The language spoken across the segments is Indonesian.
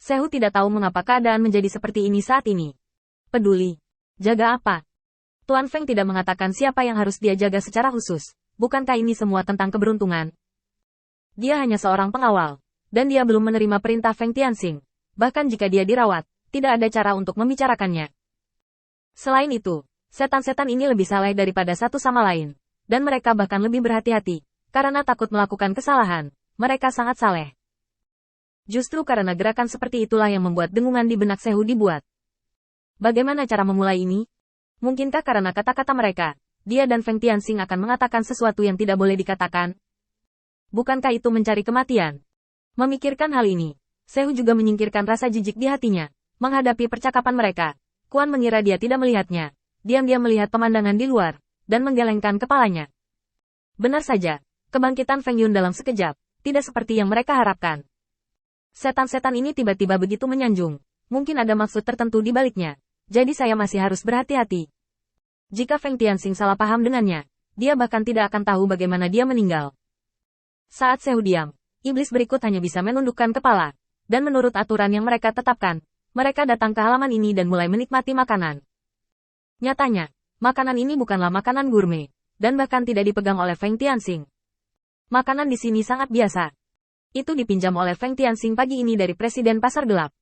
Sehu tidak tahu mengapa keadaan menjadi seperti ini saat ini. Peduli. Jaga apa? Tuan Feng tidak mengatakan siapa yang harus dia jaga secara khusus. Bukankah ini semua tentang keberuntungan? Dia hanya seorang pengawal. Dan dia belum menerima perintah Feng Tianxing. Bahkan jika dia dirawat, tidak ada cara untuk membicarakannya. Selain itu, setan-setan ini lebih saleh daripada satu sama lain. Dan mereka bahkan lebih berhati-hati. Karena takut melakukan kesalahan. Mereka sangat saleh. Justru karena gerakan seperti itulah yang membuat dengungan di benak Sehu dibuat. Bagaimana cara memulai ini? Mungkinkah karena kata-kata mereka, dia dan Feng Tianxing akan mengatakan sesuatu yang tidak boleh dikatakan? Bukankah itu mencari kematian? Memikirkan hal ini, Sehu juga menyingkirkan rasa jijik di hatinya. Menghadapi percakapan mereka, Kuan mengira dia tidak melihatnya. Diam-diam melihat pemandangan di luar, dan menggelengkan kepalanya. Benar saja, kebangkitan Feng Yun dalam sekejap, tidak seperti yang mereka harapkan. Setan-setan ini tiba-tiba begitu menyanjung. Mungkin ada maksud tertentu di baliknya. Jadi saya masih harus berhati-hati. Jika Feng Tianxing salah paham dengannya, dia bahkan tidak akan tahu bagaimana dia meninggal. Saat Sehu diam, iblis berikut hanya bisa menundukkan kepala. Dan menurut aturan yang mereka tetapkan, mereka datang ke halaman ini dan mulai menikmati makanan. Nyatanya, makanan ini bukanlah makanan gourmet, dan bahkan tidak dipegang oleh Feng Tianxing. Makanan di sini sangat biasa. Itu dipinjam oleh Feng Tianxing pagi ini dari Presiden Pasar Gelap.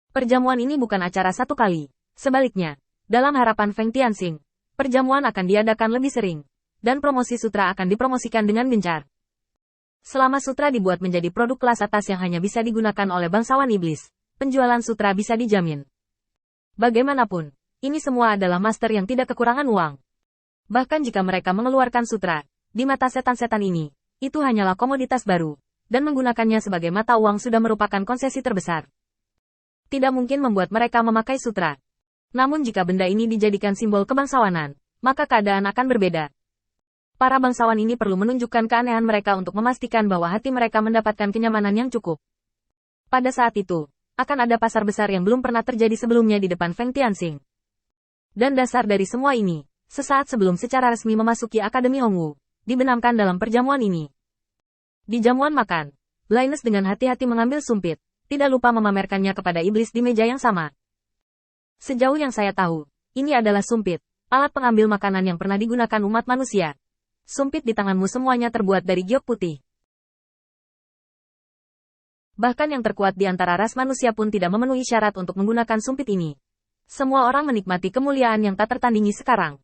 Perjamuan ini bukan acara satu kali. Sebaliknya, dalam harapan Feng Tianxing, perjamuan akan diadakan lebih sering. Dan promosi sutra akan dipromosikan dengan gencar. Selama sutra dibuat menjadi produk kelas atas yang hanya bisa digunakan oleh bangsawan iblis, penjualan sutra bisa dijamin. Bagaimanapun, ini semua adalah master yang tidak kekurangan uang. Bahkan jika mereka mengeluarkan sutra, di mata setan-setan ini, itu hanyalah komoditas baru. Dan menggunakannya sebagai mata uang sudah merupakan konsesi terbesar. Tidak mungkin membuat mereka memakai sutra. Namun jika benda ini dijadikan simbol kebangsawanan, maka keadaan akan berbeda. Para bangsawan ini perlu menunjukkan keanehan mereka untuk memastikan bahwa hati mereka mendapatkan kenyamanan yang cukup. Pada saat itu, akan ada pasar besar yang belum pernah terjadi sebelumnya di depan Feng Tianxing. Dan dasar dari semua ini, sesaat sebelum secara resmi memasuki Akademi Hongwu, dibenamkan dalam perjamuan ini. Di jamuan makan, Blindness dengan hati-hati mengambil sumpit, tidak lupa memamerkannya kepada iblis di meja yang sama. Sejauh yang saya tahu, ini adalah sumpit, alat pengambil makanan yang pernah digunakan umat manusia. Sumpit di tanganmu semuanya terbuat dari giok putih. Bahkan yang terkuat di antara ras manusia pun tidak memenuhi syarat untuk menggunakan sumpit ini. Semua orang menikmati kemuliaan yang tak tertandingi sekarang.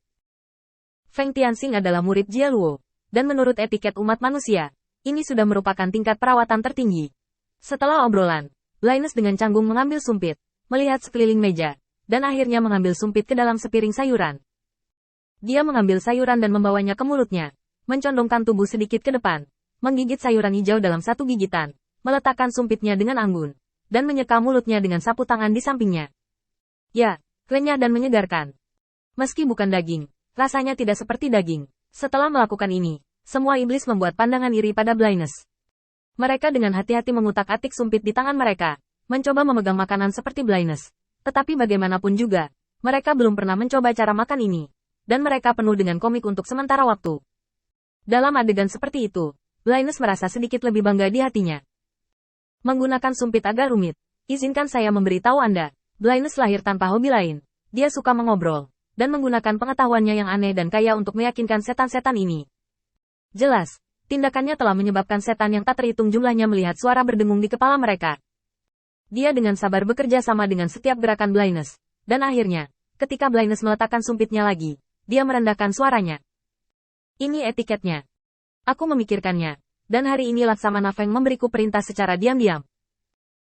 Feng Tianxing adalah murid Jie Luo, dan menurut etiket umat manusia, ini sudah merupakan tingkat perawatan tertinggi. Setelah obrolan, Blindness dengan canggung mengambil sumpit, melihat sekeliling meja, dan akhirnya mengambil sumpit ke dalam sepiring sayuran. Dia mengambil sayuran dan membawanya ke mulutnya, mencondongkan tubuh sedikit ke depan, menggigit sayuran hijau dalam satu gigitan, meletakkan sumpitnya dengan anggun, dan menyeka mulutnya dengan sapu tangan di sampingnya. Ya, renyah dan menyegarkan. Meski bukan daging, rasanya tidak seperti daging. Setelah melakukan ini, semua iblis membuat pandangan iri pada Blindness. Mereka dengan hati-hati mengutak-atik sumpit di tangan mereka, mencoba memegang makanan seperti Blindness. Tetapi bagaimanapun juga, mereka belum pernah mencoba cara makan ini. Dan mereka penuh dengan komik untuk sementara waktu. Dalam adegan seperti itu, Blindness merasa sedikit lebih bangga di hatinya. Menggunakan sumpit agak rumit. Izinkan saya memberitahu Anda, Blindness lahir tanpa hobi lain. Dia suka mengobrol, dan menggunakan pengetahuannya yang aneh dan kaya untuk meyakinkan setan-setan ini. Jelas, tindakannya telah menyebabkan setan yang tak terhitung jumlahnya melihat suara berdengung di kepala mereka. Dia dengan sabar bekerja sama dengan setiap gerakan Blindness. Dan akhirnya, ketika Blindness meletakkan sumpitnya lagi, dia merendahkan suaranya. Ini etiketnya. Aku memikirkannya, dan hari ini Laksamana Feng memberiku perintah secara diam-diam.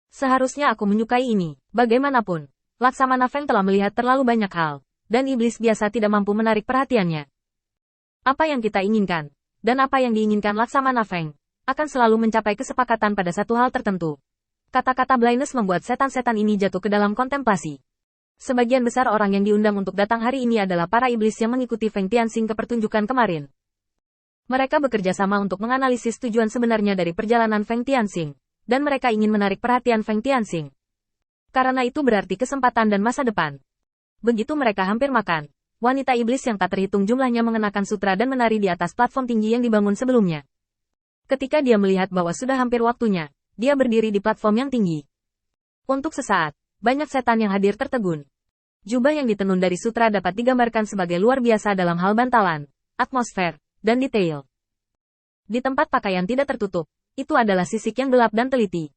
Seharusnya aku menyukai ini. Bagaimanapun, Laksamana Feng telah melihat terlalu banyak hal, dan iblis biasa tidak mampu menarik perhatiannya. Apa yang kita inginkan? Dan apa yang diinginkan Laksamana Feng, akan selalu mencapai kesepakatan pada satu hal tertentu. Kata-kata Blindness membuat setan-setan ini jatuh ke dalam kontemplasi. Sebagian besar orang yang diundang untuk datang hari ini adalah para iblis yang mengikuti Feng Tianxing ke pertunjukan kemarin. Mereka bekerja sama untuk menganalisis tujuan sebenarnya dari perjalanan Feng Tianxing, dan mereka ingin menarik perhatian Feng Tianxing. Karena itu berarti kesempatan dan masa depan. Begitu mereka hampir makan, wanita iblis yang tak terhitung jumlahnya mengenakan sutra dan menari di atas platform tinggi yang dibangun sebelumnya. Ketika dia melihat bahwa sudah hampir waktunya, dia berdiri di platform yang tinggi. Untuk sesaat, banyak setan yang hadir tertegun. Jubah yang ditenun dari sutra dapat digambarkan sebagai luar biasa dalam hal bantalan, atmosfer, dan detail. Di tempat pakaian tidak tertutup, itu adalah sisik yang gelap dan teliti.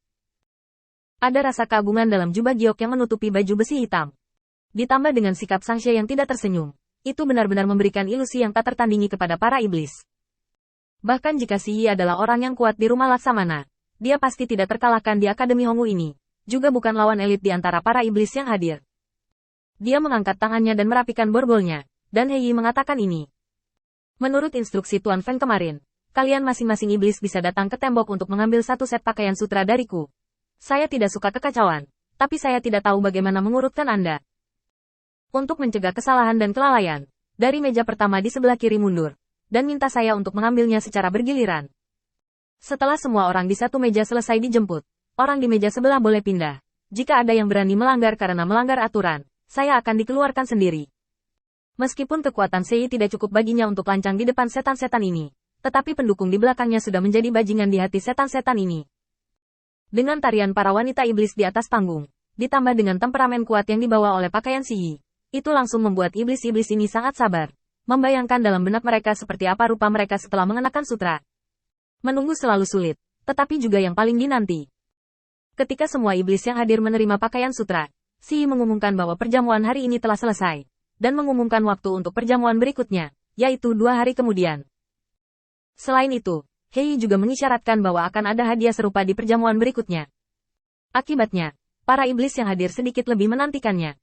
Ada rasa keagungan dalam jubah giok yang menutupi baju besi hitam. Ditambah dengan sikap Sangshe yang tidak tersenyum, itu benar-benar memberikan ilusi yang tak tertandingi kepada para iblis. Bahkan jika Si Yi adalah orang yang kuat di rumah Laksamana, dia pasti tidak terkalahkan di Akademi Hongwu ini, juga bukan lawan elit di antara para iblis yang hadir. Dia mengangkat tangannya dan merapikan borgolnya, dan Hei Yi mengatakan ini. Menurut instruksi Tuan Feng kemarin, kalian masing-masing iblis bisa datang ke tembok untuk mengambil satu set pakaian sutra dariku. Saya tidak suka kekacauan, tapi saya tidak tahu bagaimana mengurutkan Anda. Untuk mencegah kesalahan dan kelalaian, dari meja pertama di sebelah kiri mundur, dan minta saya untuk mengambilnya secara bergiliran. Setelah semua orang di satu meja selesai dijemput, orang di meja sebelah boleh pindah. Jika ada yang berani melanggar karena melanggar aturan, saya akan dikeluarkan sendiri. Meskipun kekuatan Sei tidak cukup baginya untuk lancang di depan setan-setan ini, tetapi pendukung di belakangnya sudah menjadi bajingan di hati setan-setan ini. Dengan tarian para wanita iblis di atas panggung, ditambah dengan temperamen kuat yang dibawa oleh pakaian Si Yi, itu langsung membuat iblis-iblis ini sangat sabar, membayangkan dalam benak mereka seperti apa rupa mereka setelah mengenakan sutra. Menunggu selalu sulit, tetapi juga yang paling dinanti. Ketika semua iblis yang hadir menerima pakaian sutra, Si Yi mengumumkan bahwa perjamuan hari ini telah selesai, dan mengumumkan waktu untuk perjamuan berikutnya, yaitu 2 hari kemudian. Selain itu, Hei Yi juga mengisyaratkan bahwa akan ada hadiah serupa di perjamuan berikutnya. Akibatnya, para iblis yang hadir sedikit lebih menantikannya.